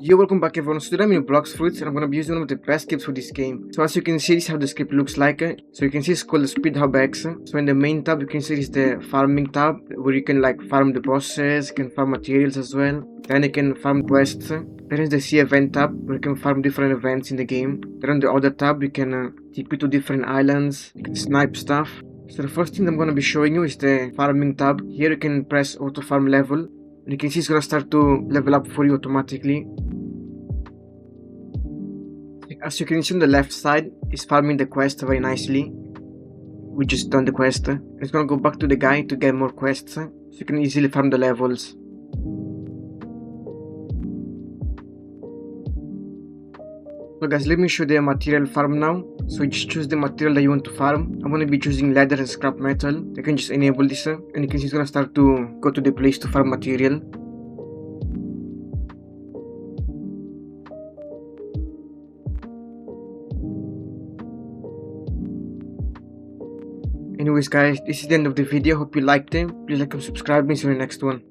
Yo, welcome back everyone. So today I'm in Blox Fruits and I'm gonna be using one of the best scripts for this game. So as you can see, this is how the script looks like. So you can see it's called the Speed Hub X. So in the main tab you can see is the farming tab where you can like farm the bosses, you can farm materials as well. Then you can farm quests. Then is the C event tab where you can farm different events in the game. Then on the other tab you can TP to different islands, you can snipe stuff. So the first thing I'm gonna be showing you is the farming tab. Here you can press auto farm level. And you can see it's gonna start to level up for you automatically. As you can see on the left side, it's farming the quest very nicely. We just done the quest. It's gonna go back to the guy to get more quests, so you can easily farm the levels. So guys, let me show the material farm now. So you just choose the material that you want to farm. I'm gonna be choosing leather and scrap metal. You can just enable this, and you can see it's gonna start to go to the place to farm material. Anyways guys, this is the end of the video. Hope you liked it. Please like and subscribe and see you in the next one.